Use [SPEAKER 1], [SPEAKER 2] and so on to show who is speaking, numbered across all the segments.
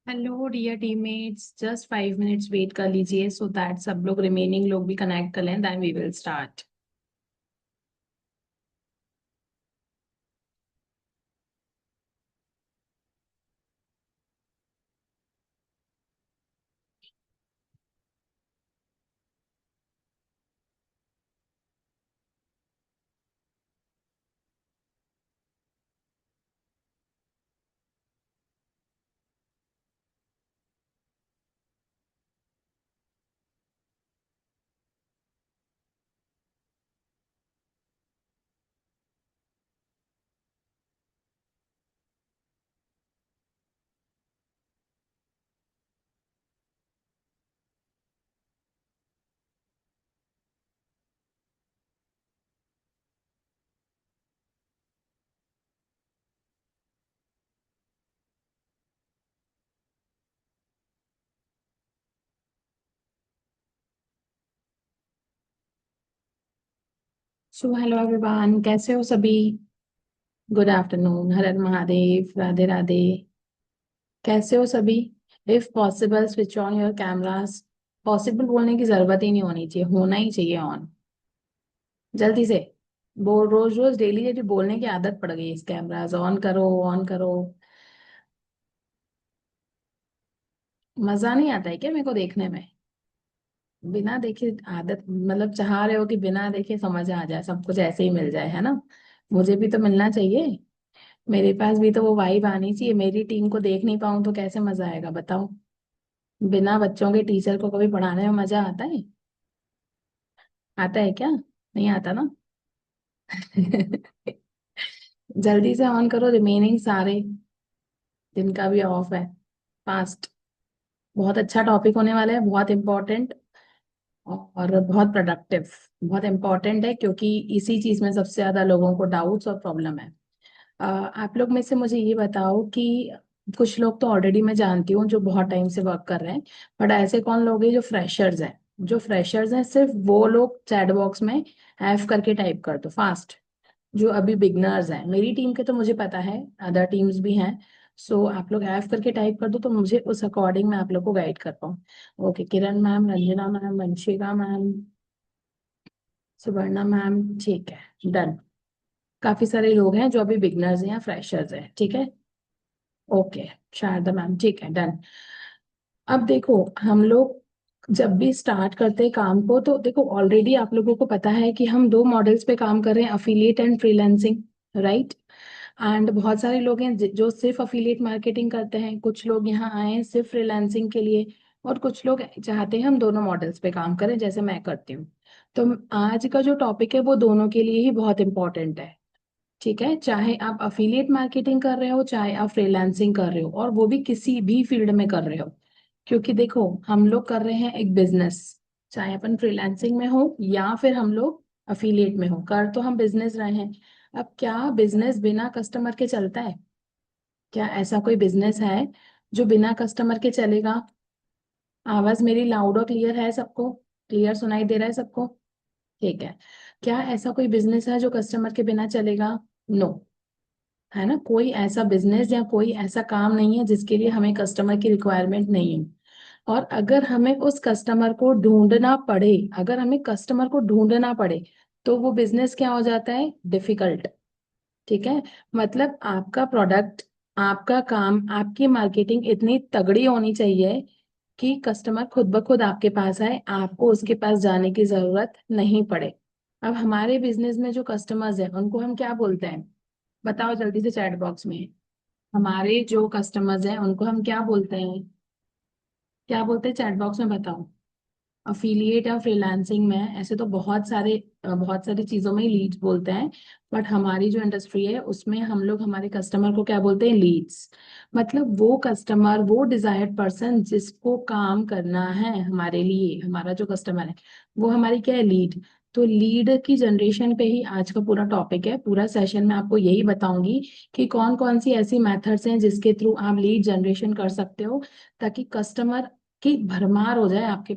[SPEAKER 1] Hello dear teammates, just 5 minutes wait कर लीजिए so that सब लोग रिमेनिंग लोग भी कनेक्ट कर लें, then we will start. So hello everyone, कैसे हो सभी? गुड आफ्टरनून, हर हर महादेव, राधे राधे। कैसे हो सभी? If possible switch on your cameras. Possible बोलने की जरूरत ही नहीं होनी चाहिए, होना ही चाहिए ऑन, जल्दी से। बोल, रोज रोज डेली डेली बोलने की आदत पड़ गई है, इस कैमरास ऑन करो, ऑन करो। मजा नहीं आता है क्या मेरे को देखने में? बिना देखे आदत, मतलब चाह रहे हो कि बिना देखे समझ आ जाए, सब कुछ ऐसे ही मिल जाए, है ना? मुझे भी तो मिलना चाहिए। मेरे पास भी तो वो वाइब आनी चाहिए। मेरी टीम को देख नहीं पाऊं तो कैसे मजा आएगा बताओ? बिना बच्चों के टीचर को कभी पढ़ाने में मजा आता है? आता है क्या? नहीं आता ना? जल्दी से ऑन करो रिमेनिंग सारे। दिन का भी ऑफ है, फास्ट। बहुत अच्छा टॉपिक होने वाला है, बहुत इंपॉर्टेंट और बहुत प्रोडक्टिव। बहुत इंपॉर्टेंट है क्योंकि इसी चीज में सबसे ज्यादा लोगों को डाउट्स और प्रॉब्लम है। आप लोग में से मुझे ये बताओ कि कुछ लोग तो ऑलरेडी मैं जानती हूँ जो बहुत टाइम से वर्क कर रहे हैं, बट ऐसे कौन लोग हैं जो फ्रेशर्स हैं? जो फ्रेशर्स हैं सिर्फ वो लोग चैट बॉक्स में एफ करके टाइप कर दो फास्ट। जो अभी बिगनर्स हैं मेरी टीम के, तो मुझे पता है अदर टीम्स भी हैं। सो आप लोग एफ करके टाइप कर दो तो मुझे उस अकॉर्डिंग मैं आप लोग को गाइड कर पाऊँ। Okay, Kiran ma'am, Ranjana ma'am, Vanshika ma'am, Suvarna ma'am, ठीक है, डन। काफी सारे लोग हैं जो अभी बिगनर्स हैं या फ्रेशर्स हैं, ठीक है। ओके, शारदा मैम, ठीक है, डन। अब देखो, हम लोग जब भी स्टार्ट करते हैं काम को तो देखो ऑलरेडी आप लोगों को पता है कि हम दो मॉडल्स पे काम कर रहे हैं, affiliate and freelancing, right? And बहुत सारे लोग हैं जो सिर्फ अफिलिएट मार्केटिंग करते हैं, कुछ लोग यहाँ आए हैं सिर्फ फ्रीलांसिंग के लिए, और कुछ लोग चाहते हैं हम दोनों मॉडल्स पे काम करें जैसे मैं करती हूँ। तो आज का जो टॉपिक है वो दोनों के लिए ही बहुत इंपॉर्टेंट है, ठीक है? चाहे आप अफिलिएट मार्केटिंग कर रहे हो, चाहे आप फ्रीलांसिंग कर रहे हो, और वो भी किसी भी फील्ड में कर रहे हो। क्योंकि देखो, हम लोग कर रहे हैं एक बिजनेस, चाहे अपन फ्रीलांसिंग में हो या फिर हम लोग अफिलिएट में हो, कर तो हम बिजनेस रहे हैं। अब क्या बिजनेस बिना कस्टमर के चलता है? क्या ऐसा कोई बिजनेस है जो बिना कस्टमर के चलेगा? आवाज मेरी लाउड और क्लियर है सबको? क्लियर सुनाई दे रहा है सबको? ठीक है। क्या ऐसा कोई बिजनेस है जो कस्टमर के बिना चलेगा? नो। है ना? कोई ऐसा बिजनेस या कोई ऐसा काम नहीं है जिसके लिए हमें कस्टमर की रिक्वायरमेंट नहीं है। और अगर हमें उस कस्टमर को ढूंढना पड़े, अगर हमें कस्टमर को ढूंढना पड़े, तो वो बिजनेस क्या हो जाता है? डिफिकल्ट। ठीक है? मतलब आपका प्रोडक्ट, आपका काम, आपकी मार्केटिंग इतनी तगड़ी होनी चाहिए कि कस्टमर खुद ब खुद आपके पास आए, आपको उसके पास जाने की जरूरत नहीं पड़े। अब हमारे बिजनेस में जो कस्टमर्स हैं उनको हम क्या बोलते हैं? बताओ जल्दी से चैट बॉक्स में। हमारे जो कस्टमर्स हैं उनको हम क्या बोलते हैं? क्या बोलते हैं चैट बॉक्स में बताओ। अफिलिएट या फ्रीलांसिंग में ऐसे तो बहुत सारी चीजों में ही लीड्स बोलते हैं, बट हमारी जो इंडस्ट्री है उसमें हम लोग हमारे कस्टमर को क्या बोलते हैं? लीड्स। मतलब वो कस्टमर, वो डिजायर्ड पर्सन जिसको काम करना है हमारे लिए, हमारा जो कस्टमर है वो हमारी क्या है? लीड। तो लीड की जनरेशन पे ही आज का पूरा टॉपिक है। पूरा सेशन में आपको यही बताऊंगी कि कौन कौन सी ऐसी मेथड्स हैं जिसके थ्रू आप लीड जनरेशन कर सकते हो, ताकि कस्टमर कि भरमार हो जाए आपके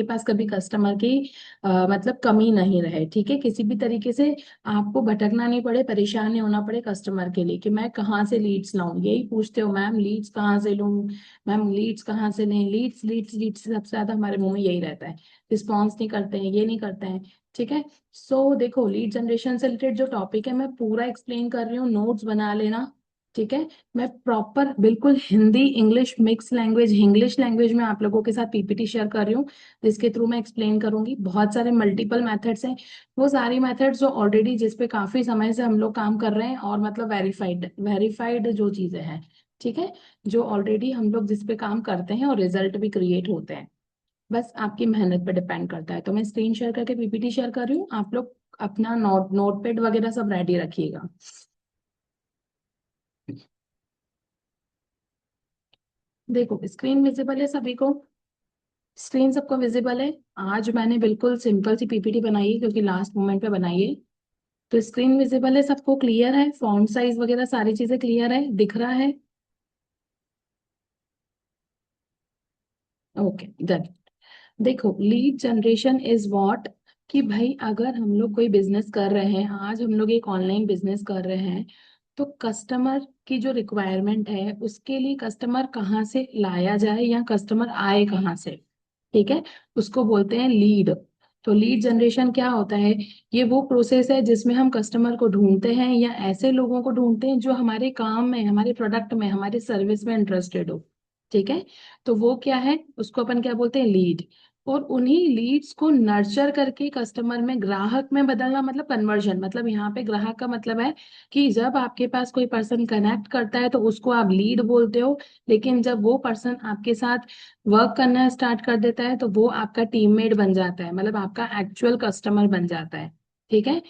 [SPEAKER 1] पास कभी कस्टमर की मतलब कमी नहीं रहे, ठीक है। किसी भी तरीके से आपको भटकना नहीं पड़े, परेशान नहीं होना पड़े कस्टमर के लिए कि मैं कहाँ से लीड्स लाऊं। यही पूछते हो मैम लीड्स कहाँ से लूं, मैम लीड्स कहाँ से लें, लीड्स लीड्स लीड्स सबसे ज्यादा हमारे मुंह में यही रहता है। रिस्पॉन्स नहीं करते हैं, ये नहीं करते हैं, ठीक है। सो देखो लीड जनरेशन से रिलेटेड जो टॉपिक है मैं पूरा एक्सप्लेन कर रही हूँ, नोट्स बना लेना, ठीक है। मैं प्रॉपर बिल्कुल Hindi English mix language, English language में आप लोगों के साथ पीपीटी शेयर कर रही हूँ, जिसके थ्रू मैं एक्सप्लेन करूंगी। बहुत सारे मल्टीपल मेथड्स हैं, वो सारी मेथड्स जो ऑलरेडी जिस पे काफी समय से हम लोग काम कर रहे हैं, और मतलब वेरीफाइड वेरीफाइड जो चीजें हैं, ठीक है, जो ऑलरेडी हम लोग जिस पे काम करते हैं और रिजल्ट भी क्रिएट होते हैं। बस आपकी मेहनत पे डिपेंड करता है। तो मैं स्क्रीन शेयर करके पीपीटी शेयर कर रही हूँ, आप लोग अपना नोटपैड वगैरह सब रेडी रखिएगा। देखो स्क्रीन विजिबल है सभी को, स्क्रीन सबको विजिबल है। आज मैंने बिल्कुल सिंपल सी पीपीटी बनाई है क्योंकि लास्ट मोमेंट पे बनाई है। तो स्क्रीन विजिबल है सबको, क्लियर है, फॉन्ट साइज वगैरह सारी चीजें क्लियर है, दिख रहा है। Okay done. देखो लीड जनरेशन इज व्हाट, कि भाई अगर हम लोग कोई बिजनेस कर रहे हैं, आज हम लोग एक ऑनलाइन बिजनेस कर रहे हैं, तो कस्टमर की जो रिक्वायरमेंट है उसके लिए कस्टमर कहाँ से लाया जाए या कस्टमर आए कहाँ से, ठीक है, उसको बोलते हैं लीड। तो लीड जनरेशन क्या होता है, ये वो प्रोसेस है जिसमें हम कस्टमर को ढूंढते हैं या ऐसे लोगों को ढूंढते हैं जो हमारे काम में, हमारे प्रोडक्ट में, हमारे सर्विस में इंटरेस्टेड हो, ठीक है। तो वो क्या है, उसको अपन क्या बोलते हैं, लीड। और उन्हीं लीड्स को नर्चर करके कस्टमर में, ग्राहक में बदलना, मतलब कन्वर्जन, मतलब यहाँ पे ग्राहक का मतलब है कि जब आपके पास कोई पर्सन कनेक्ट करता है तो उसको आप लीड बोलते हो, लेकिन जब वो पर्सन आपके साथ वर्क करना स्टार्ट कर देता है तो वो आपका टीममेट बन जाता है, मतलब आपका एक्चुअल कस्टमर बन जाता है, ठीक है।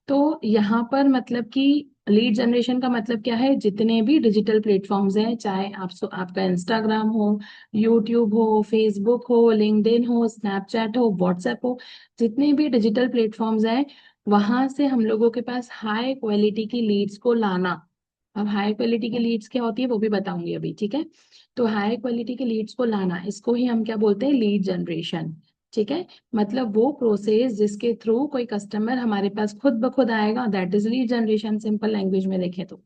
[SPEAKER 1] तो यहाँ पर मतलब कि लीड जनरेशन का मतलब क्या है, जितने भी डिजिटल प्लेटफॉर्म्स हैं, चाहे आपका इंस्टाग्राम हो, यूट्यूब हो, फेसबुक हो, लिंक्डइन हो, स्नैपचैट हो, व्हाट्सएप हो, जितने भी डिजिटल प्लेटफॉर्म्स हैं, वहां से हम लोगों के पास हाई क्वालिटी की लीड्स को लाना। अब हाई क्वालिटी की लीड्स क्या होती है वो भी बताऊंगी अभी, ठीक है। तो हाई क्वालिटी के लीड्स को लाना, इसको ही हम क्या बोलते हैं, लीड जनरेशन, ठीक है। मतलब वो प्रोसेस जिसके थ्रू कोई कस्टमर हमारे पास खुद ब खुद आएगा, that is lead generation, simple language में देखें तो।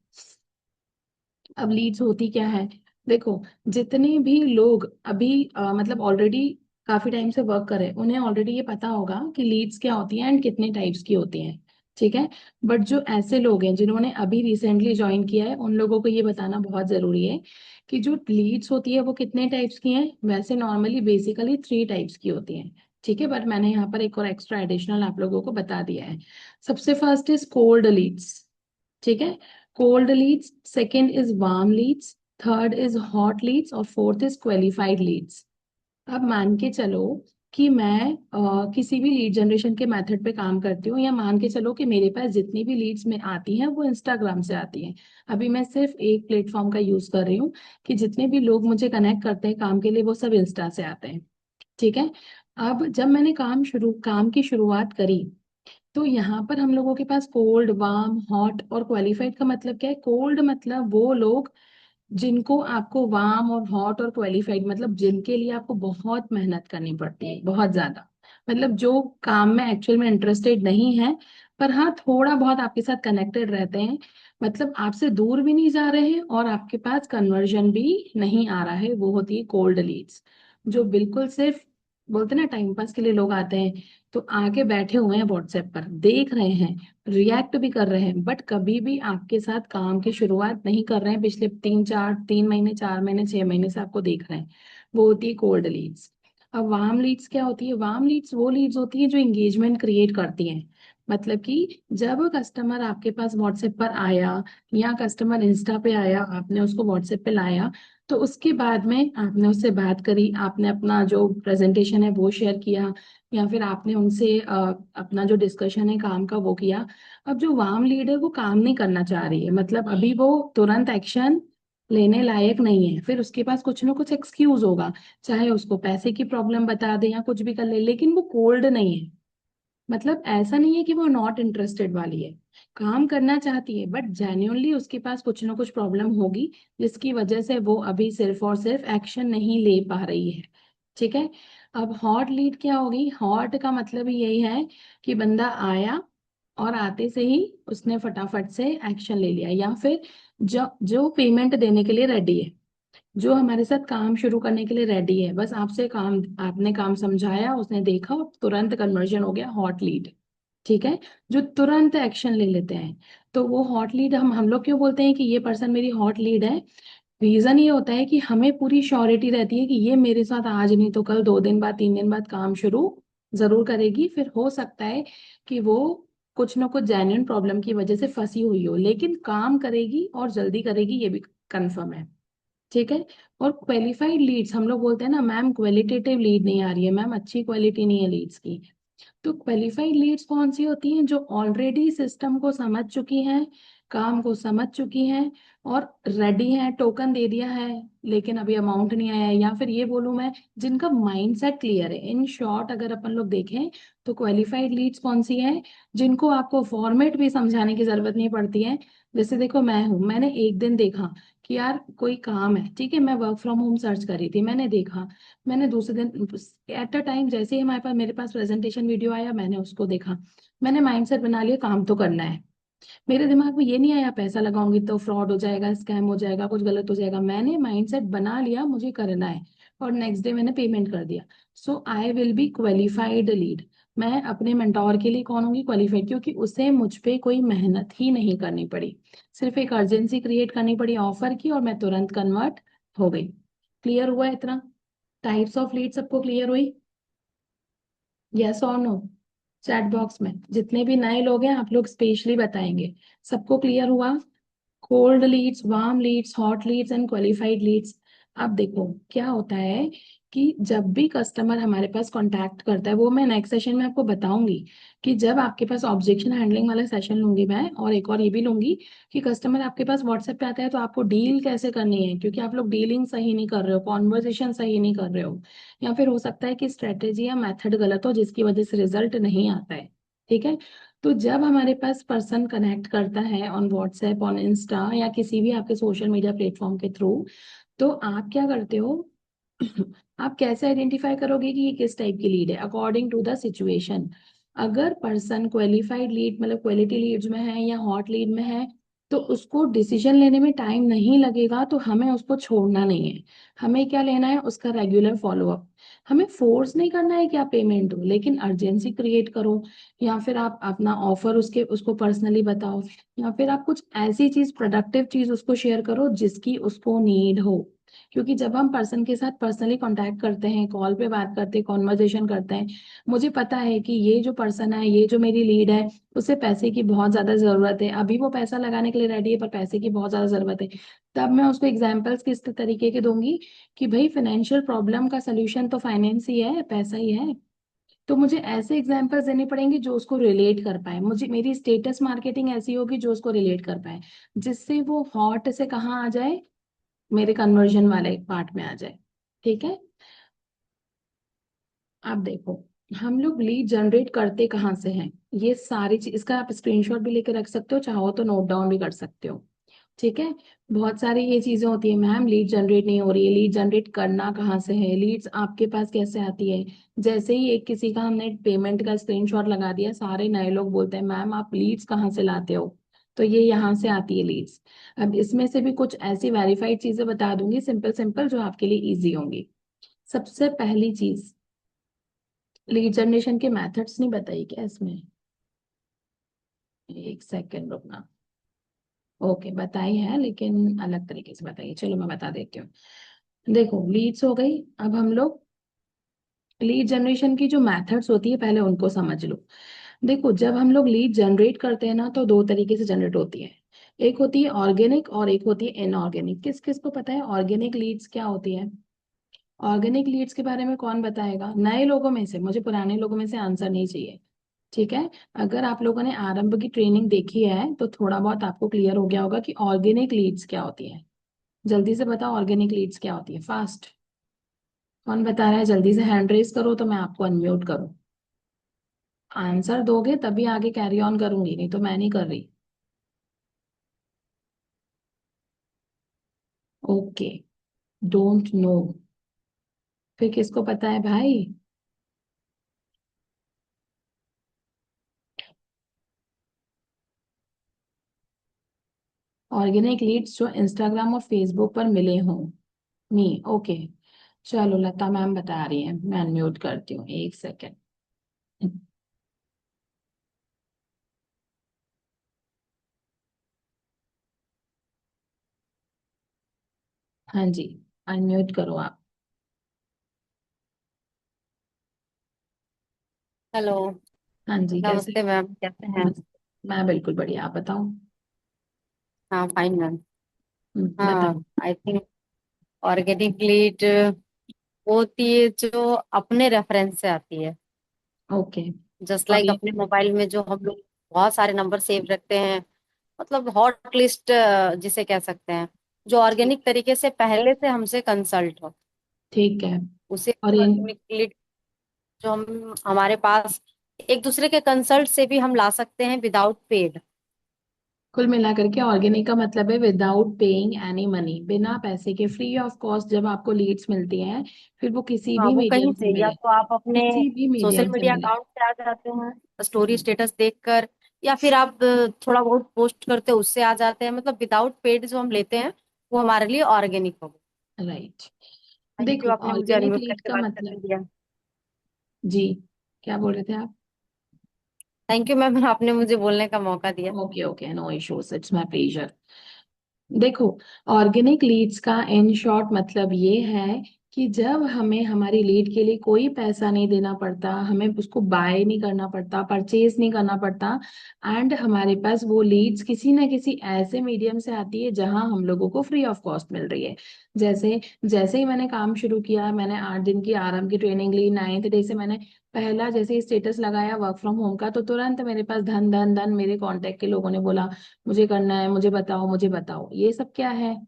[SPEAKER 1] अब लीड्स होती क्या है, देखो जितने भी लोग अभी मतलब ऑलरेडी काफी टाइम से वर्क कर रहे हैं, उन्हें ऑलरेडी ये पता होगा कि लीड्स क्या होती हैं एंड कितने टाइप्स की होती हैं, ठीक है। बट जो ऐसे लोग हैं जिन्होंने अभी रिसेंटली ज्वाइन किया है, उन लोगों को ये बताना बहुत जरूरी है कि जो लीड्स होती है वो कितने टाइप्स की हैं। वैसे नॉर्मली बेसिकली 3 टाइप्स की होती हैं, ठीक है, बट मैंने यहाँ पर एक और एक्स्ट्रा एडिशनल आप लोगों को बता दिया है। सबसे फर्स्ट इज कोल्ड लीड्स, ठीक है, cold leads. Second is warm leads, third is hot leads, और फोर्थ इज क्वालिफाइड लीड्स। अब मान के चलो कि मैं किसी भी लीड जनरेशन के मेथड पे काम करती हूँ, या मान के चलो कि मेरे पास जितनी भी लीड्स में आती हैं वो इंस्टाग्राम से आती हैं। अभी मैं सिर्फ एक प्लेटफॉर्म का यूज कर रही हूँ कि जितने भी लोग मुझे कनेक्ट करते हैं काम के लिए वो सब इंस्टा से आते हैं, ठीक है। अब जब मैंने काम की शुरुआत करी, तो यहाँ पर हम लोगों के पास कोल्ड, वार्म, हॉट और क्वालिफाइड का मतलब क्या है। कोल्ड मतलब वो लोग जिनको आपको वार्म और हॉट और क्वालिफाइड, मतलब जिनके लिए आपको बहुत मेहनत करनी पड़ती है, बहुत ज्यादा, मतलब जो काम में एक्चुअल में इंटरेस्टेड नहीं है, पर हाँ थोड़ा बहुत आपके साथ कनेक्टेड रहते हैं, मतलब आपसे दूर भी नहीं जा रहे हैं और आपके पास कन्वर्जन भी नहीं आ रहा है, वो होती है कोल्ड लीड्स। जो बिल्कुल सिर्फ बोलते हैं ना टाइम पास के लिए लोग आते हैं, तो आके बैठे हुए हैं व्हाट्सएप पर, देख रहे हैं, रिएक्ट भी कर रहे हैं, बट कभी भी आपके साथ काम की शुरुआत नहीं कर रहे हैं, पिछले 3 महीने 4 महीने 6 महीने से आपको देख रहे हैं, वो होती है कोल्ड लीड्स। अब वार्म लीड्स क्या होती है, वार्म लीड्स वो लीड्स होती है जो इंगेजमेंट क्रिएट करती हैं। मतलब कि जब कस्टमर आपके पास व्हाट्सएप पर आया, या कस्टमर इंस्टा पे आया, आपने उसको व्हाट्सएप पे लाया, तो उसके बाद में आपने उससे बात करी, आपने अपना जो प्रेजेंटेशन है वो शेयर किया, या फिर आपने उनसे अपना जो डिस्कशन है काम का वो किया। अब जो वार्म लीड है वो काम नहीं करना चाह रही है, मतलब अभी वो तुरंत एक्शन लेने लायक नहीं है, फिर उसके पास कुछ ना कुछ एक्सक्यूज होगा, चाहे उसको पैसे की प्रॉब्लम बता दे या कुछ भी कर ले, लेकिन वो कोल्ड नहीं है। मतलब ऐसा नहीं है कि वो नॉट इंटरेस्टेड वाली है, काम करना चाहती है, बट जेन्युइनली उसके पास कुछ ना कुछ प्रॉब्लम होगी जिसकी वजह से वो अभी सिर्फ और सिर्फ एक्शन नहीं ले पा रही है, ठीक है। अब हॉट लीड क्या होगी? हॉट का मतलब ही यही है कि बंदा आया और आते से ही उसने फटाफट से एक्शन ले लिया, या फिर जो जो पेमेंट देने के लिए रेडी है, जो हमारे साथ काम शुरू करने के लिए रेडी है, बस आपसे काम, आपने काम समझाया, उसने देखा और तुरंत कन्वर्जन हो गया, हॉट लीड। ठीक है। जो तुरंत एक्शन ले लेते हैं, तो वो हॉट लीड। हम लोग क्यों बोलते हैं कि ये पर्सन मेरी हॉट लीड है? रीजन ये होता है कि हमें पूरी श्योरिटी रहती है कि ये मेरे साथ आज नहीं तो कल, 2 दिन बाद, 3 दिन बाद काम शुरू जरूर करेगी। फिर हो सकता है कि वो कुछ ना कुछ जेन्युइन प्रॉब्लम की वजह से फंसी हुई हो, लेकिन काम करेगी और जल्दी करेगी, ये भी कंफर्म है। ठीक है। और क्वालिफाइड लीड्स, हम लोग बोलते हैं ना मैम क्वालिटेटिव लीड नहीं आ रही है, मैम अच्छी क्वालिटी नहीं है लीड्स की। तो क्वालिफाइड लीड्स कौन सी होती हैं? जो ऑलरेडी सिस्टम को समझ चुकी हैं, काम को समझ चुकी हैं और रेडी हैं, टोकन दे दिया है लेकिन अभी अमाउंट नहीं आया है, या फिर ये बोलूं मैं, जिनका माइंडसेट क्लियर है। इन शॉर्ट अगर अपन लोग देखें तो क्वालिफाइड लीड्स कौन सी हैं? जिनको आपको फॉर्मेट भी समझाने की जरूरत नहीं पड़ती है। जैसे देखो, मैं हूं, मैंने एक दिन देखा कि यार कोई काम है, ठीक है, मैं वर्क फ्रॉम होम सर्च कर रही थी, मैंने देखा, मैंने दूसरे दिन एट अ टाइम जैसे ही हमारे पास, मेरे पास प्रेजेंटेशन वीडियो आया, मैंने उसको देखा, मैंने माइंडसेट बना लिया काम तो करना है। मेरे दिमाग में ये नहीं आया पैसा लगाऊंगी तो फ्रॉड हो जाएगा, स्कैम हो जाएगा, कुछ गलत हो जाएगा। मैंने माइंडसेट बना लिया मुझे करना है, और नेक्स्ट डे मैंने पेमेंट कर दिया। So I will be qualified lead. मैं अपने मेंटोर के लिए कौन होंगी? क्वालिफाइड, क्योंकि उसे मुझ पे कोई मेहनत ही नहीं करनी पड़ी, सिर्फ एक अर्जेंसी क्रिएट करनी पड़ी ऑफर की, और मैं तुरंत कन्वर्ट हो गई। क्लियर हुआ इतना? टाइप्स ऑफ लीड सबको क्लियर हुई? यस और नो? चैट बॉक्स में जितने भी नए लोग हैं, आप लोग स्पेशली बताएंगे। सबको क्लियर हुआ? Cold leads, warm leads, hot leads and qualified leads. अब देखो क्या होता है कि जब भी कस्टमर हमारे पास कांटेक्ट करता है, वो मैं नेक्स्ट सेशन में आपको बताऊंगी कि जब आपके पास ऑब्जेक्शन हैंडलिंग वाला सेशन लूंगी मैं, और एक और ये भी लूंगी कि कस्टमर आपके पास व्हाट्सएप पे आता है तो आपको डील कैसे करनी है, क्योंकि आप लोग डीलिंग सही नहीं कर रहे हो, कॉन्वर्जेशन सही नहीं कर रहे हो, या फिर हो सकता है कि स्ट्रेटेजी या मेथड गलत हो जिसकी वजह से रिजल्ट नहीं आता है। ठीक है। तो जब हमारे पास पर्सन कनेक्ट करता है ऑन व्हाट्सएप, ऑन इंस्टा, या किसी भी आपके सोशल मीडिया प्लेटफॉर्म के थ्रू, तो आप क्या करते हो? आप कैसे आइडेंटिफाई करोगे कि ये किस टाइप की लीड है? According to the situation. अगर पर्सन क्वालिफाइड लीड मतलब क्वालिटी लीड्स में है या हॉट लीड में है, तो उसको डिसीजन लेने में टाइम नहीं लगेगा, तो हमें उसको छोड़ना नहीं है। हमें क्या लेना है? उसका रेगुलर फॉलोअप। हमें फोर्स नहीं करना है कि आप पेमेंट दो, लेकिन अर्जेंसी क्रिएट करो, या फिर आप अपना ऑफर उसके उसको पर्सनली बताओ, या फिर आप कुछ ऐसी चीज, प्रोडक्टिव चीज उसको शेयर करो जिसकी उसको नीड हो। क्योंकि जब हम पर्सन के साथ पर्सनली कांटेक्ट करते हैं, कॉल पे बात करते हैं, कॉन्वर्जेशन करते हैं, मुझे पता है कि ये जो पर्सन है, ये जो मेरी लीड है, उसे पैसे की बहुत ज्यादा जरूरत है, अभी वो पैसा लगाने के लिए रेडी है पर पैसे की बहुत ज्यादा जरूरत है। तब मैं उसको एग्जाम्पल्स किस तरीके के दूंगी कि भाई फाइनेंशियल प्रॉब्लम का सोल्यूशन तो फाइनेंस ही है, पैसा ही है। तो मुझे ऐसे एग्जाम्पल्स देने पड़ेंगे जो उसको रिलेट कर पाए, मुझे मेरी स्टेटस मार्केटिंग ऐसी होगी जो उसको रिलेट कर पाए, जिससे वो हॉट से कहाँ आ जाए, मेरे कन्वर्जन वाले पार्ट में आ जाए। ठीक है। अब देखो, हम लोग लीड जनरेट करते कहाँ से हैं? ये सारी चीज, इसका आप स्क्रीनशॉट भी लेके रख सकते हो, चाहो तो नोट डाउन भी कर सकते हो। ठीक है। बहुत सारी ये चीजें होती है, मैम लीड जनरेट नहीं हो रही है, लीड जनरेट करना कहाँ से है, लीड्स आपके पास कैसे आती है? जैसे ही एक किसी का हमने पेमेंट का स्क्रीनशॉट लगा दिया, सारे नए लोग बोलते हैं मैम आप लीड्स कहाँ से लाते हो? तो ये यहाँ से आती है लीड्स। अब इसमें से भी कुछ ऐसी वेरीफाइड चीजें बता दूंगी, सिंपल सिंपल, जो आपके लिए इजी होंगी। सबसे पहली चीज, लीड जनरेशन के मेथड्स नहीं बताई क्या इसमें? एक सेकेंड रुकना। ओके, बताई है लेकिन अलग तरीके से बताइए, चलो मैं बता देती हूँ। देखो, लीड्स हो गई। अब हम लोग लीड जनरेशन की जो मेथड्स होती है, पहले उनको समझ लो। देखो, जब हम लोग लीड जनरेट करते हैं ना, तो 2 तरीके से जनरेट होती है। एक होती है ऑर्गेनिक और एक होती है इनऑर्गेनिक। किस किस को पता है ऑर्गेनिक लीड्स क्या होती है? ऑर्गेनिक लीड्स के बारे में कौन बताएगा? नए लोगों में से, मुझे पुराने लोगों में से आंसर नहीं चाहिए। ठीक है। अगर आप लोगों ने आरंभ की ट्रेनिंग देखी है तो थोड़ा बहुत आपको क्लियर हो गया होगा कि ऑर्गेनिक लीड्स क्या होती है। जल्दी से बताओ ऑर्गेनिक लीड्स क्या होती है, फास्ट। कौन बता रहा है? जल्दी से हैंड रेस करो तो मैं आपको अनम्यूट करूं। आंसर दोगे तभी आगे कैरी ऑन करूंगी, नहीं तो मैं नहीं कर रही। ओके। Don't know. फिर किसको पता है भाई? ऑर्गेनिक लीड्स जो इंस्टाग्राम और फेसबुक पर मिले हों। मी ओके। चलो लता मैम बता रही है, मैं अनम्यूट करती हूँ, एक सेकेंड। हाँ जी, अनम्यूट करो आप।
[SPEAKER 2] हेलो।
[SPEAKER 1] हाँ जी, कैसे?
[SPEAKER 2] नमस्ते मैम, कैसे हैं?
[SPEAKER 1] मैं बिल्कुल बढ़िया, आप बताओ।
[SPEAKER 2] हाँ, फाइन मैम।
[SPEAKER 1] बताओ।
[SPEAKER 2] हाँ, आई थिंक ऑर्गेनिक लीड वो होती है जो अपने रेफरेंस से आती है।
[SPEAKER 1] ओके।
[SPEAKER 2] जस्ट
[SPEAKER 1] और
[SPEAKER 2] लाइक
[SPEAKER 1] ये
[SPEAKER 2] अपने मोबाइल में जो हम लोग बहुत सारे नंबर सेव रखते हैं, मतलब हॉट लिस्ट जिसे कह सकते हैं, जो
[SPEAKER 1] ठीक।
[SPEAKER 2] ऑर्गेनिक तरीके से पहले से हमसे कंसल्ट हो,
[SPEAKER 1] ठीक है।
[SPEAKER 2] उसे
[SPEAKER 1] और ये
[SPEAKER 2] ऑर्गेनिक लीड जो हम हमारे पास एक दूसरे के कंसल्ट से भी हम ला सकते हैं विदाउट पेड।
[SPEAKER 1] कुल मिलाकर के ऑर्गेनिक का मतलब है विदाउट पेइंग एनी मनी, बिना पैसे के, फ्री ऑफ कॉस्ट जब आपको लीड्स मिलती हैं, फिर वो किसी
[SPEAKER 2] हाँ,
[SPEAKER 1] भी
[SPEAKER 2] वो कहीं
[SPEAKER 1] मीडियम से
[SPEAKER 2] से, या
[SPEAKER 1] मिले।
[SPEAKER 2] तो आप अपने
[SPEAKER 1] किसी भी
[SPEAKER 2] सोशल
[SPEAKER 1] मीडियम से
[SPEAKER 2] मीडिया
[SPEAKER 1] मिले।
[SPEAKER 2] अकाउंट से आ जाते हैं स्टोरी
[SPEAKER 1] हम्म।
[SPEAKER 2] स्टेटस देखकर, या फिर आप थोड़ा बहुत पोस्ट करते हैं उससे आ जाते हैं, मतलब विदाउट पेड जो हम लेते हैं वो हमारे लिए ऑर्गेनिक हो गया।
[SPEAKER 1] राइट।
[SPEAKER 2] थैंक यू,
[SPEAKER 1] देखो
[SPEAKER 2] आपने मुझे
[SPEAKER 1] ऑर्गेनिक
[SPEAKER 2] अनम्यूट
[SPEAKER 1] लीड
[SPEAKER 2] करके
[SPEAKER 1] का
[SPEAKER 2] बात करने
[SPEAKER 1] मतलब।
[SPEAKER 2] दिया।
[SPEAKER 1] जी, क्या बोल रहे थे आप?
[SPEAKER 2] थैंक यू मैम, आपने मुझे बोलने का मौका दिया।
[SPEAKER 1] Okay okay, no issues, it's my pleasure. देखो, ऑर्गेनिक लीड्स का इन शॉर्ट मतलब ये है कि जब हमें हमारी लीड के लिए कोई पैसा नहीं देना पड़ता, हमें उसको बाय नहीं करना पड़ता, परचेज नहीं करना पड़ता, एंड हमारे पास वो लीड्स किसी ना किसी ऐसे मीडियम से आती है जहां हम लोगों को फ्री ऑफ कॉस्ट मिल रही है। जैसे जैसे ही मैंने काम शुरू किया, मैंने 8 दिन की आराम की ट्रेनिंग ली, 9th डे से मैंने पहला जैसे ही स्टेटस लगाया वर्क फ्रॉम होम का, तो तुरंत मेरे पास धन धन धन मेरे कांटेक्ट के लोगों ने बोला मुझे करना है, मुझे बताओ, मुझे बताओ। ये सब क्या है?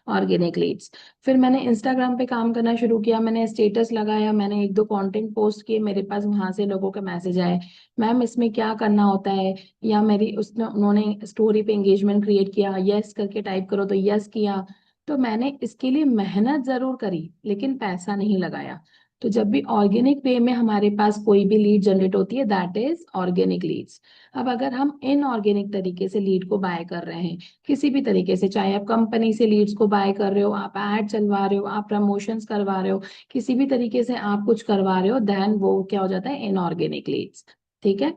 [SPEAKER 1] Organic leads. फिर मैंने इंस्टाग्राम पे काम करना शुरू किया, मैंने स्टेटस लगाया, मैंने एक दो कंटेंट पोस्ट किए, मेरे पास वहां से लोगों के मैसेज आए, मैम इसमें क्या करना होता है? या मेरी उसने उन्होंने स्टोरी पे एंगेजमेंट क्रिएट किया, यस करके टाइप करो तो यस किया। तो मैंने इसके लिए मेहनत जरूर करी लेकिन पैसा नहीं लगाया। तो जब भी ऑर्गेनिक वे में हमारे पास कोई भी लीड जनरेट होती है, दैट इज ऑर्गेनिक लीड्स। अब अगर हम इनऑर्गेनिक तरीके से लीड को बाय कर रहे हैं, किसी भी तरीके से, चाहे आप कंपनी से लीड्स को बाय कर रहे हो, आप ऐड चलवा रहे हो, आप प्रमोशंस करवा रहे हो, किसी भी तरीके से आप कुछ करवा रहे हो, देन वो क्या हो जाता है? Inorganic leads. ठीक है।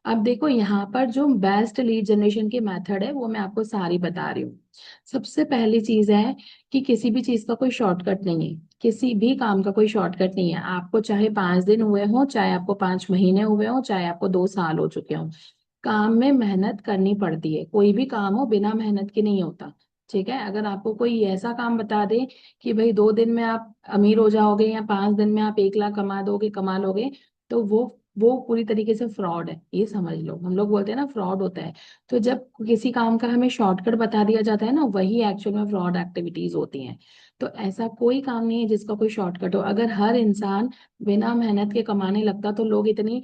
[SPEAKER 1] अब देखो यहाँ पर जो बेस्ट लीड जनरेशन की मेथड है वो मैं आपको सारी बता रही हूँ। सबसे पहली चीज है कि किसी भी चीज का कोई शॉर्टकट नहीं है, किसी भी काम का कोई शॉर्टकट नहीं है। आपको चाहे 5 दिन हुए हो, चाहे आपको 5 महीने हुए हो, चाहे आपको 2 साल हो चुके हो, काम में मेहनत करनी पड़ती है। कोई भी काम हो बिना मेहनत के नहीं होता। ठीक है। अगर आपको कोई ऐसा काम बता दे कि भाई 2 दिन में आप अमीर हो जाओगे या 5 दिन में आप 1 लाख कमा दोगे, कमा लोगे, तो वो पूरी तरीके से फ्रॉड है, ये समझ लो। हम लोग बोलते हैं ना फ्रॉड होता है। तो जब किसी काम का हमें शॉर्टकट बता दिया जाता है ना, वही एक्चुअल में फ्रॉड एक्टिविटीज होती हैं। तो ऐसा कोई काम नहीं है जिसका कोई शॉर्टकट हो। अगर हर इंसान बिना मेहनत के कमाने लगता तो लोग इतनी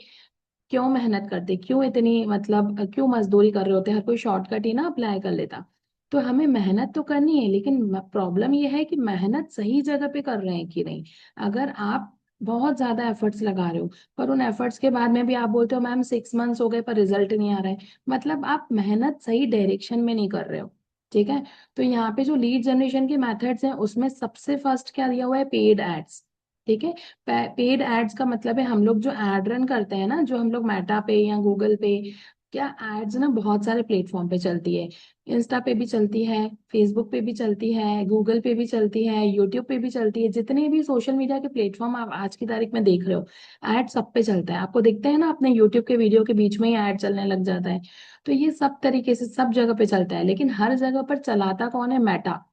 [SPEAKER 1] क्यों मेहनत करते, क्यों इतनी मतलब क्यों मजदूरी कर रहे होते? हर कोई शॉर्टकट ही ना अप्लाई कर लेता। तो हमें मेहनत तो करनी है, लेकिन प्रॉब्लम ये है कि मेहनत सही जगह पे कर रहे हैं कि नहीं। अगर आप बहुत ज्यादा एफर्ट्स लगा रहे हो, पर उन एफर्ट्स के बाद में भी आप बोलते हो मैम 6 मंथ्स हो गए पर रिजल्ट नहीं आ रहा है, मतलब आप मेहनत सही डायरेक्शन में नहीं कर रहे हो। ठीक है। तो यहाँ पे जो लीड जनरेशन के मेथड्स हैं उसमें सबसे फर्स्ट क्या दिया हुआ है? Paid ads. ठीक है। पेड एड्स का मतलब है हम लोग जो एड रन करते हैं ना, जो हम लोग मेटा पे या गूगल पे, क्या एड्स ना बहुत सारे प्लेटफॉर्म पे चलती है। इंस्टा पे भी चलती है, फेसबुक पे भी चलती है, गूगल पे भी चलती है, यूट्यूब पे भी चलती है, जितने भी सोशल मीडिया के प्लेटफॉर्म आप आज की तारीख में देख रहे हो, एड सब पे चलता है। आपको दिखते हैं ना, अपने यूट्यूब के वीडियो के बीच में ही एड चलने लग जाता है। तो ये सब तरीके से सब जगह पे चलता है, लेकिन हर जगह पर चलाता कौन है? मेटा।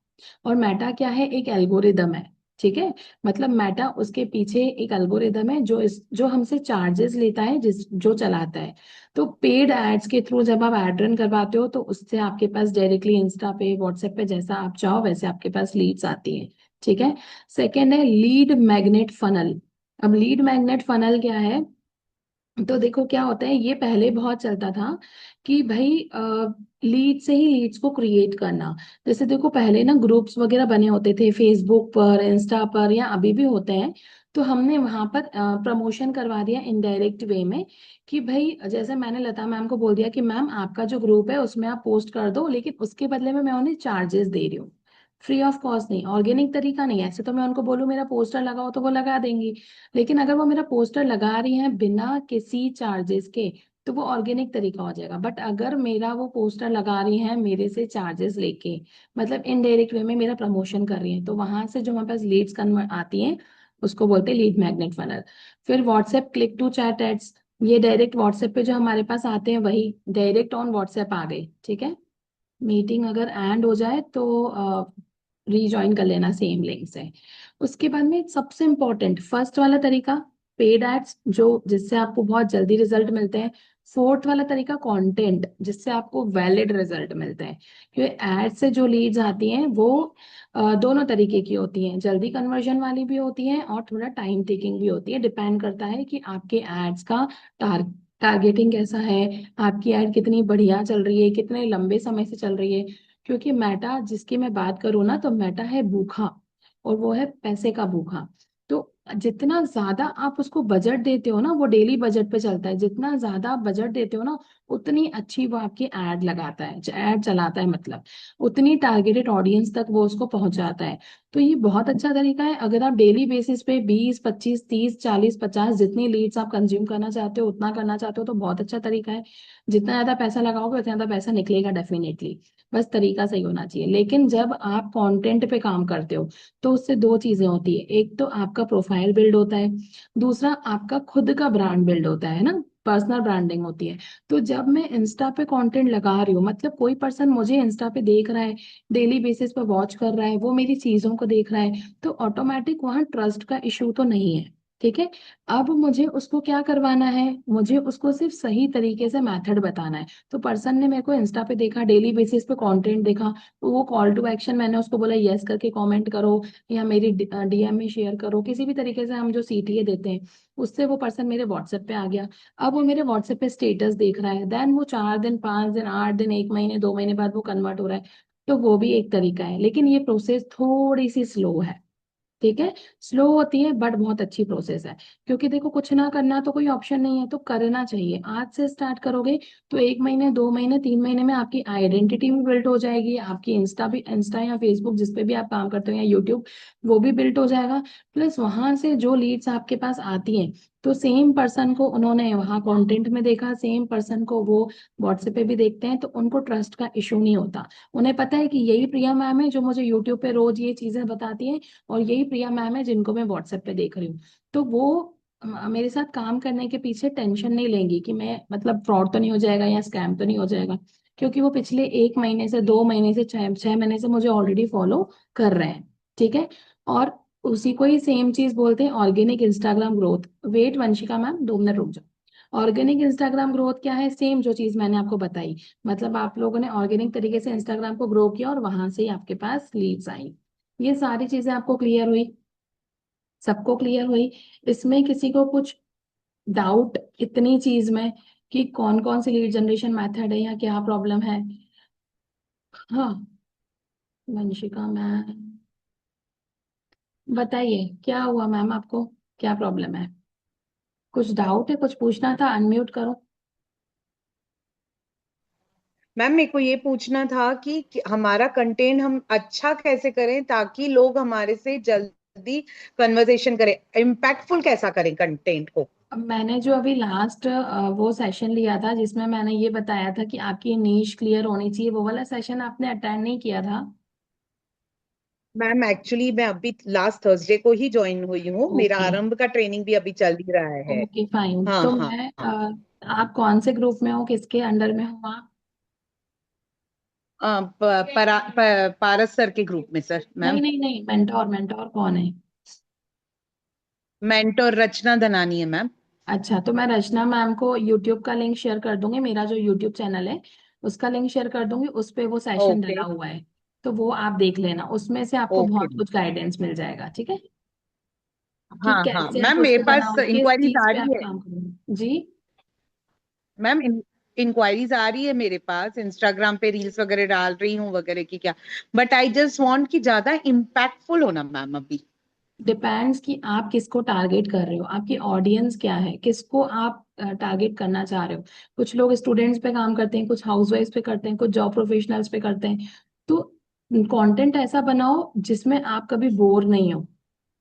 [SPEAKER 1] और मेटा क्या है? एक एल्गोरिदम है। ठीक है। मतलब मेटा, उसके पीछे एक एल्गोरिदम है जो हमसे चार्जेस लेता है, जिस जो चलाता है। तो पेड एड्स के थ्रू जब आप एड रन करवाते हो तो उससे आपके पास डायरेक्टली इंस्टा पे, व्हाट्सएप पे, जैसा आप चाहो वैसे आपके पास लीड्स आती हैं। ठीक है। सेकेंड है लीड मैग्नेट फनल। अब लीड मैग्नेट फनल क्या है? तो देखो क्या होता है, ये पहले बहुत चलता था कि भाई लीड से ही लीड्स को क्रिएट करना। जैसे देखो पहले ना ग्रुप्स वगैरह बने होते थे फेसबुक पर, इंस्टा पर, या अभी भी होते हैं। तो हमने वहां पर प्रमोशन करवा दिया इनडायरेक्ट वे में, कि भाई जैसे मैंने लता मैम को बोल दिया कि मैम आपका जो ग्रुप है उसमें आप पोस्ट कर दो, लेकिन उसके बदले में मैं उन्हें चार्जेस दे रही हूँ, फ्री ऑफ कॉस्ट नहीं, ऑर्गेनिक तरीका नहीं है। ऐसे तो मैं उनको बोलूँ मेरा पोस्टर लगाओ तो वो लगा देंगी, लेकिन अगर वो मेरा पोस्टर लगा रही हैं बिना किसी चार्जेस के, तो वो ऑर्गेनिक तरीका हो जाएगा। बट अगर मेरा वो पोस्टर लगा रही हैं मेरे से चार्जेस लेके, मतलब इनडायरेक्ट वे में मेरा प्रमोशन कर रही हैं, तो वहां से जो हमारे पास लीड्स कन्वर्ट आती हैं उसको बोलते हैं लीड मैग्नेट फनल। फिर WhatsApp click to chat ads, ये डायरेक्ट व्हाट्सएप पे जो हमारे पास आते हैं वही डायरेक्ट ऑन व्हाट्सएप आ गए, ठीक है। मीटिंग अगर एंड हो जाए तो रीजॉइन कर लेना सेम लिंक से। उसके बाद में सबसे इम्पोर्टेंट फर्स्ट वाला तरीका पेड एड्स, जो जिससे आपको बहुत जल्दी रिजल्ट मिलते हैं। फोर्थ वाला तरीका कंटेंट, जिससे आपको वैलिड रिजल्ट मिलते हैं। क्योंकि एड से जो लीड्स आती हैं वो दोनों तरीके की होती हैं, जल्दी कन्वर्जन वाली भी होती हैं और थोड़ा टाइम टेकिंग भी होती है। डिपेंड करता है कि आपके एड्स का टारगेटिंग कैसा है, आपकी ऐड कितनी बढ़िया चल रही है, कितने लंबे समय से चल रही है। क्योंकि मेटा जिसकी मैं बात करूँ ना, तो मेटा है भूखा, और वो है पैसे का भूखा। तो जितना ज्यादा आप उसको बजट देते हो ना, वो डेली बजट पे चलता है, जितना ज्यादा आप बजट देते हो ना उतनी अच्छी वो आपकी एड लगाता है, एड चलाता है मतलब, उतनी टारगेटेड ऑडियंस तक वो उसको पहुंचाता है। तो ये बहुत अच्छा तरीका है। अगर आप डेली बेसिस पे 20 25 30 40 50 जितनी लीड्स आप कंज्यूम करना चाहते हो उतना करना चाहते हो, तो बहुत अच्छा तरीका है। जितना ज्यादा पैसा लगाओगे उतना ज्यादा पैसा निकलेगा डेफिनेटली, बस तरीका सही होना चाहिए। लेकिन जब आप कंटेंट पे काम करते हो तो उससे दो चीजें होती है, एक तो आपका प्रोफाइल बिल्ड होता है, दूसरा आपका खुद का ब्रांड बिल्ड होता है ना, पर्सनल ब्रांडिंग होती है। तो जब मैं इंस्टा पे कंटेंट लगा रही हूँ, मतलब कोई पर्सन मुझे इंस्टा पे देख रहा है, डेली बेसिस पे वॉच कर रहा है, वो मेरी चीजों को देख रहा है, तो ऑटोमेटिक वहां ट्रस्ट का इशू तो नहीं है, ठीक है। अब मुझे उसको क्या करवाना है, मुझे उसको सिर्फ सही तरीके से मेथड बताना है। तो पर्सन ने मेरे को इंस्टा पे देखा, डेली बेसिस पे कंटेंट देखा, तो वो कॉल टू एक्शन मैंने उसको बोला यस करके कमेंट करो, या मेरी डीएम में शेयर करो, किसी भी तरीके से हम जो सीटीए देते हैं उससे वो पर्सन मेरे व्हाट्सएप पे आ गया। अब वो मेरे व्हाट्सएप पे स्टेटस देख रहा है, देन वो 4 दिन 5 दिन 8 दिन 1 महीने 2 महीने बाद वो कन्वर्ट हो रहा है। तो वो भी एक तरीका है, लेकिन ये प्रोसेस थोड़ी सी स्लो है, ठीक है। स्लो होती है बट बहुत अच्छी प्रोसेस है। क्योंकि देखो कुछ ना करना तो कोई ऑप्शन नहीं है, तो करना चाहिए। आज से स्टार्ट करोगे तो 1 महीने 2 महीने 3 महीने में आपकी आइडेंटिटी भी बिल्ड हो जाएगी, आपकी इंस्टा भी, इंस्टा या फेसबुक जिस पे भी आप काम करते हो, या यूट्यूब, वो भी बिल्ड हो जाएगा। प्लस वहां से जो लीड्स आपके पास आती हैं, तो सेम पर्सन को उन्होंने वहां कंटेंट में देखा, सेम पर्सन को वो व्हाट्सएप पे भी देखते हैं, तो उनको ट्रस्ट का इशू नहीं होता। उन्हें पता है कि यही प्रिया मैम है जो मुझे यूट्यूब पे रोज ये चीजें बताती है, और यही प्रिया मैम है जिनको मैं व्हाट्सएप पे देख रही हूँ। तो वो मेरे साथ काम करने के पीछे टेंशन नहीं लेंगी कि मैं मतलब फ्रॉड तो नहीं हो जाएगा या स्कैम तो नहीं हो जाएगा। क्योंकि वो पिछले 1 महीने से 2 महीने से 6 6 महीने से मुझे ऑलरेडी फॉलो कर रहे हैं, ठीक है। और उसी को ही सेम चीज बोलते हैं organic Instagram growth. Wait Vanshika ma'am 2 minute रुक जाओ। ऑर्गेनिक इंस्टाग्राम ग्रोथ क्या है, सेम जो चीज मैंने आपको बताई, मतलब आप लोगों ने ऑर्गेनिक तरीके से इंस्टाग्राम को ग्रो किया और वहां से ही आपके पास लीड्स आई। ये सारी चीजें आपको क्लियर हुई, सबको क्लियर हुई। इसमें किसी को कुछ डाउट इतनी चीज में कि कौन कौन सी लीड जनरेशन मेथड है या क्या प्रॉब्लम है? हाँ, वंशिका मैम बताइए क्या हुआ मैम, आपको क्या प्रॉब्लम है? कुछ डाउट है, कुछ पूछना था? अनम्यूट करो।
[SPEAKER 3] मैम मेरे को ये पूछना था कि हमारा कंटेंट हम अच्छा कैसे करें ताकि लोग हमारे से जल्दी कन्वर्सेशन करें, इम्पैक्टफुल कैसा करें कंटेंट को।
[SPEAKER 1] अब मैंने जो अभी लास्ट वो सेशन लिया था जिसमें मैंने ये बताया था कि आपकी नीश क्लियर होनी चाहिए, वो वाला सेशन आपने अटेंड नहीं किया था?
[SPEAKER 3] मैम एक्चुअली मैं अभी लास्ट थर्सडे को ही ज्वाइन हुई हूँ, मेरा
[SPEAKER 1] ओके,
[SPEAKER 3] आरंभ का ट्रेनिंग भी अभी चल ही रहा है।
[SPEAKER 1] Okay fine.
[SPEAKER 3] हाँ
[SPEAKER 1] तो
[SPEAKER 3] हाँ
[SPEAKER 1] मैं
[SPEAKER 3] हाँ।
[SPEAKER 1] आप कौन से ग्रुप में हो, किसके अंडर में हो आप?
[SPEAKER 3] पारस सर के ग्रुप में सर
[SPEAKER 1] नहीं
[SPEAKER 3] मैम।
[SPEAKER 1] नहीं नहीं, मेंटोर, मेंटोर कौन है?
[SPEAKER 3] मेंटोर रचना धनानी है मैम।
[SPEAKER 1] अच्छा, तो मैं रचना मैम को यूट्यूब का लिंक शेयर कर दूंगी, मेरा जो यूट्यूब चैनल है उसका लिंक शेयर कर दूंगी, उस पे वो सेशन
[SPEAKER 3] ओके
[SPEAKER 1] डला हुआ है। तो वो आप देख लेना, उसमें से आपको
[SPEAKER 3] ओके।
[SPEAKER 1] बहुत कुछ गाइडेंस मिल जाएगा, ठीक है। कि
[SPEAKER 3] हाँ हाँ
[SPEAKER 1] कैसे आप
[SPEAKER 3] मैम मेरे
[SPEAKER 1] उसको
[SPEAKER 3] पास
[SPEAKER 1] बनाओ, किस
[SPEAKER 3] इंक्वायरीज
[SPEAKER 1] चीज
[SPEAKER 3] आ
[SPEAKER 1] पे
[SPEAKER 3] रही
[SPEAKER 1] आप
[SPEAKER 3] है।
[SPEAKER 1] काम करोगे जी।
[SPEAKER 3] मैम इंक्वायरीज आ रही है मेरे पास, इंस्टाग्राम पे रील्स वगैरह डाल रही हूँ वगैरह की क्या, बट आई जस्ट वांट कि ज्यादा इम्पैक्टफुल होना मैम अभी।
[SPEAKER 1] डिपेंड्स कि आप किसको टारगेट कर रहे हो, आपकी ऑडियंस क्या है, किसको आप टारगेट करना चाह रहे हो। कुछ लोग स्टूडेंट्स पे काम करते हैं, कुछ हाउसवाइफ्स पे करते हैं, कुछ जॉब प्रोफेशनल्स पे करते हैं। तो कंटेंट ऐसा बनाओ जिसमें आप कभी बोर नहीं हो।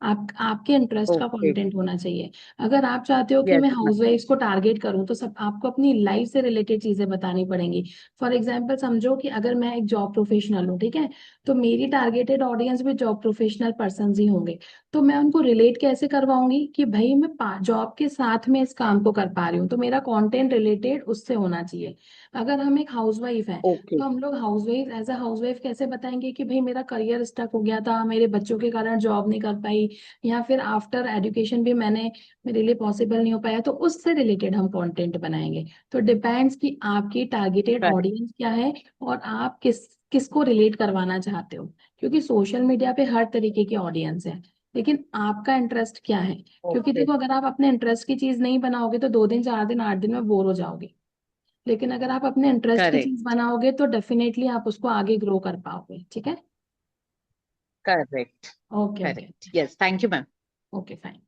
[SPEAKER 1] आप आपके इंटरेस्ट का
[SPEAKER 3] ओके।
[SPEAKER 1] कंटेंट होना चाहिए। अगर आप चाहते हो कि
[SPEAKER 3] यस
[SPEAKER 1] मैं
[SPEAKER 3] मैम।
[SPEAKER 1] हाउसवाइफ्स को टारगेट करूं तो सब आपको अपनी लाइफ से रिलेटेड चीजें बतानी पड़ेंगी। फॉर एग्जांपल समझो कि अगर मैं एक जॉब प्रोफेशनल हूँ, ठीक है, तो मेरी टारगेटेड ऑडियंस भी जॉब प्रोफेशनल पर्सन ही होंगे। तो मैं उनको रिलेट कैसे करवाऊंगी कि भाई मैं जॉब के साथ में इस काम को कर पा रही हूँ, तो मेरा कंटेंट रिलेटेड उससे होना चाहिए। अगर हम एक हाउसवाइफ है,
[SPEAKER 3] ओके।
[SPEAKER 1] तो हम लोग हाउसवाइफ एज अ हाउसवाइफ कैसे बताएंगे कि भाई मेरा करियर स्टक हो गया था, मेरे बच्चों के कारण जॉब नहीं कर पाई, या फिर आफ्टर एजुकेशन भी मेरे लिए पॉसिबल नहीं हो पाया, तो उससे रिलेटेड हम कंटेंट बनाएंगे। तो डिपेंड्स कि आपकी टारगेटेड
[SPEAKER 3] करेक्ट।
[SPEAKER 1] ऑडियंस क्या है और आप किसको रिलेट करवाना चाहते हो। क्योंकि सोशल मीडिया पे हर तरीके की ऑडियंस है, लेकिन आपका इंटरेस्ट क्या है। क्योंकि
[SPEAKER 3] ओके।
[SPEAKER 1] देखो, अगर आप अपने इंटरेस्ट की चीज नहीं बनाओगे तो 2 दिन 4 दिन 8 दिन में बोर हो जाओगे। लेकिन अगर आप अपने इंटरेस्ट की चीज
[SPEAKER 3] करेक्ट।
[SPEAKER 1] बनाओगे तो डेफिनेटली आप उसको आगे ग्रो कर पाओगे। ठीक है।
[SPEAKER 3] Correct.
[SPEAKER 1] Okay okay.
[SPEAKER 3] Correct. Yes, thank you ma'am.
[SPEAKER 1] Okay fine.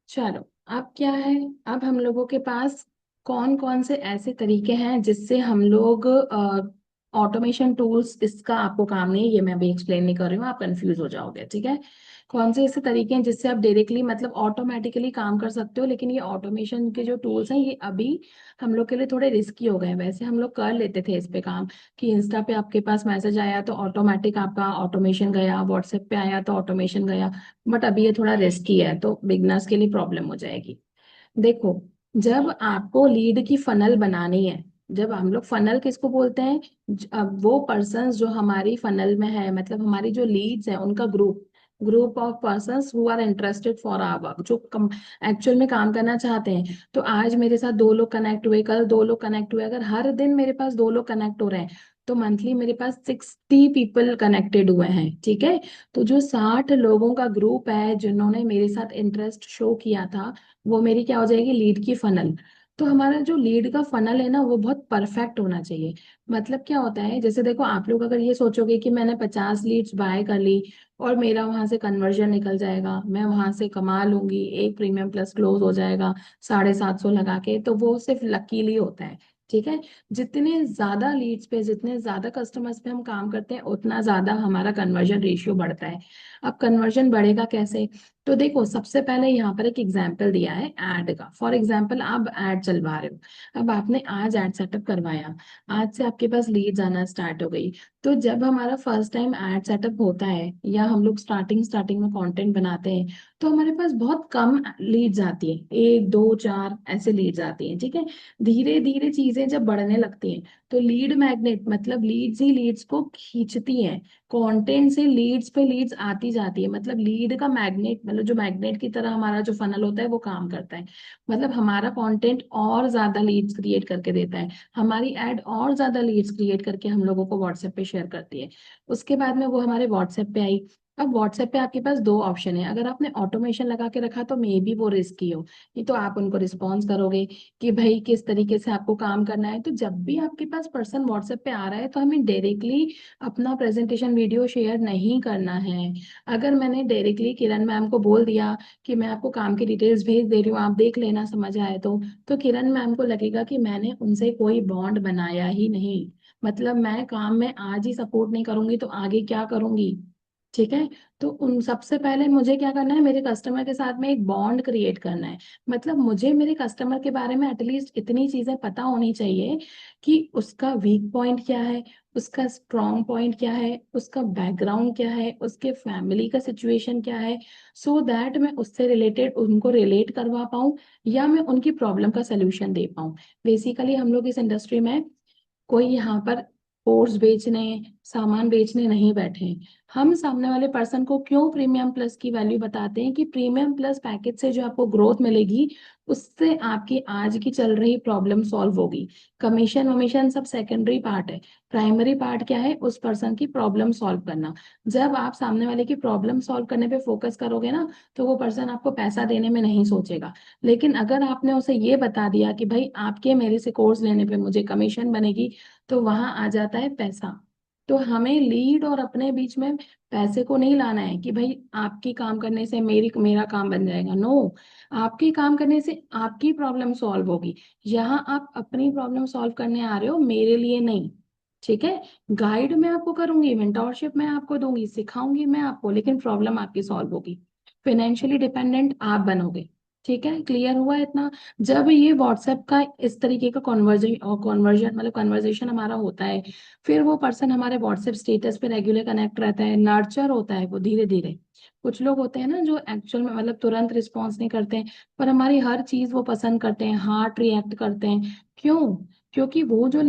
[SPEAKER 1] चलो, अब क्या है, अब हम लोगों के पास कौन कौन से ऐसे तरीके हैं जिससे हम लोग ऑटोमेशन टूल्स, इसका आपको काम नहीं है, ये मैं अभी एक्सप्लेन नहीं कर रही हूँ, आप कंफ्यूज हो जाओगे। ठीक है। कौन से ऐसे तरीके हैं जिससे आप डायरेक्टली मतलब ऑटोमेटिकली काम कर सकते हो, लेकिन ये ऑटोमेशन के जो टूल्स हैं ये अभी हम लोग के लिए थोड़े रिस्की हो गए हैं। वैसे हम लोग कर लेते थे इस पे काम, कि इंस्टा पे आपके पास मैसेज आया तो ऑटोमेटिक आपका ऑटोमेशन गया, व्हाट्सएप पे आया तो ऑटोमेशन गया। बट अभी ये थोड़ा रिस्की है, तो बिगनर्स के लिए प्रॉब्लम हो जाएगी। देखो, जब आपको लीड की फनल बनानी है, जब हम लोग फनल किसको बोलते हैं, अब वो पर्सन जो हमारी फनल में है, मतलब हमारी जो लीड्स हैं उनका group, group of persons who are interested for our work, जो एक्चुअल में काम करना चाहते हैं। तो आज मेरे साथ 2 लोग कनेक्ट हुए, कल 2 लोग कनेक्ट हुए, अगर हर दिन मेरे पास 2 लोग कनेक्ट हो रहे हैं तो मंथली मेरे पास 60 पीपल कनेक्टेड हुए हैं। ठीक है। तो जो 60 लोगों का ग्रुप है जिन्होंने मेरे साथ इंटरेस्ट शो किया था, वो मेरी क्या हो जाएगी, लीड की फनल। तो हमारा जो लीड का फनल है ना, वो बहुत परफेक्ट होना चाहिए। मतलब क्या होता है, जैसे देखो, आप लोग अगर ये सोचोगे कि मैंने 50 लीड्स बाय कर ली और मेरा वहां से कन्वर्जन निकल जाएगा, मैं वहां से कमा लूंगी, एक प्रीमियम प्लस क्लोज हो जाएगा 750 लगा के, तो वो सिर्फ लकीली होता है। ठीक है। जितने ज्यादा लीड्स पे, जितने ज्यादा कस्टमर्स पे हम काम करते हैं, उतना ज्यादा हमारा कन्वर्जन रेशियो बढ़ता है। अब कन्वर्जन बढ़ेगा कैसे, तो देखो, सबसे पहले यहाँ पर एक एग्जाम्पल दिया है ऐड का। फॉर एग्जाम्पल, आप ऐड चलवा रहे हो, अब आपने आज ऐड सेटअप करवाया, आज से आपके पास लीड्स आना स्टार्ट हो गई। तो जब हमारा फर्स्ट टाइम ऐड सेटअप होता है या हम लोग स्टार्टिंग स्टार्टिंग में कंटेंट बनाते हैं, तो हमारे पास बहुत कम लीड्स आती है, 1 2 4 ऐसे लीड्स आती हैं। ठीक है। धीरे धीरे चीजें जब बढ़ने लगती हैं, तो लीड मैग्नेट, मतलब लीड्स ही लीड्स को खींचती हैं। कंटेंट से लीड्स पे लीड्स आती जाती है, मतलब लीड का मैग्नेट, मतलब जो मैग्नेट की तरह हमारा जो फनल होता है वो काम करता है। मतलब हमारा कंटेंट और ज्यादा लीड्स क्रिएट करके देता है, हमारी ऐड और ज्यादा लीड्स क्रिएट करके हम लोगों को व्हाट्सएप पे शेयर करती है। उसके बाद में वो हमारे व्हाट्सएप पे आई। अब व्हाट्सएप पे आपके पास 2 ऑप्शन है, अगर आपने ऑटोमेशन लगा के रखा तो मे बी वो रिस्की हो, नहीं तो आप उनको रिस्पॉन्स करोगे कि भाई किस तरीके से आपको काम करना है। तो जब भी आपके पास पर्सन व्हाट्सएप पे आ रहा है तो हमें डायरेक्टली अपना प्रेजेंटेशन वीडियो शेयर नहीं करना है। अगर मैंने डायरेक्टली किरण मैम को बोल दिया कि मैं आपको काम की डिटेल्स भेज दे रही हूँ, आप देख लेना, समझ आए तो किरण मैम को लगेगा कि मैंने उनसे कोई बॉन्ड बनाया ही नहीं। मतलब मैं काम में आज ही सपोर्ट नहीं करूंगी तो आगे क्या करूंगी। ठीक है। तो उन सबसे पहले मुझे क्या करना है, मेरे कस्टमर के साथ में एक बॉन्ड क्रिएट करना है। मतलब मुझे मेरे कस्टमर के बारे में एटलीस्ट इतनी चीजें पता होनी चाहिए कि उसका वीक पॉइंट क्या है, उसका स्ट्रॉन्ग पॉइंट क्या है, उसका बैकग्राउंड क्या है, उसके फैमिली का सिचुएशन क्या है, सो दैट मैं उससे रिलेटेड उनको रिलेट करवा पाऊँ या मैं उनकी प्रॉब्लम का सोल्यूशन दे पाऊँ। बेसिकली हम लोग इस इंडस्ट्री में, कोई यहाँ पर कोर्स बेचने, सामान बेचने नहीं बैठे हैं। हम सामने वाले पर्सन को क्यों प्रीमियम प्लस की वैल्यू बताते हैं कि प्रीमियम प्लस पैकेज से जो आपको ग्रोथ मिलेगी उससे आपकी आज की चल रही प्रॉब्लम सॉल्व होगी। कमीशन वमीशन सब सेकेंडरी पार्ट है, प्राइमरी पार्ट क्या है, उस पर्सन की प्रॉब्लम सॉल्व करना। जब आप सामने वाले की प्रॉब्लम सॉल्व करने पे फोकस करोगे ना, तो वो पर्सन आपको पैसा देने में नहीं सोचेगा। लेकिन अगर आपने उसे ये बता दिया कि भाई आपके मेरे से कोर्स लेने पे मुझे कमीशन बनेगी, तो वहां आ जाता है पैसा। तो हमें लीड और अपने बीच में पैसे को नहीं लाना है कि भाई आपकी काम करने से मेरा काम बन जाएगा। नो, आपके काम करने से आपकी प्रॉब्लम सॉल्व होगी। यहाँ आप अपनी प्रॉब्लम सॉल्व करने आ रहे हो, मेरे लिए नहीं। ठीक है, गाइड मैं आपको करूंगी, मेंटोरशिप मैं आपको दूंगी, सिखाऊंगी मैं आपको, लेकिन प्रॉब्लम आपकी सॉल्व होगी। फाइनेंशियली डिपेंडेंट आप बनोगे। ठीक है, क्लियर हुआ इतना? जब ये व्हाट्सएप का इस तरीके का कॉन्वर्जन मतलब कन्वर्जेशन हमारा होता है, फिर वो पर्सन हमारे व्हाट्सएप स्टेटस पे रेगुलर कनेक्ट रहता है, नर्चर होता है वो धीरे धीरे। कुछ लोग होते हैं ना जो एक्चुअल में मतलब तुरंत रिस्पॉन्स नहीं करते हैं, पर हमारी हर चीज वो पसंद करते हैं, हार्ट रिएक्ट करते हैं। क्यों? क्योंकि वो जो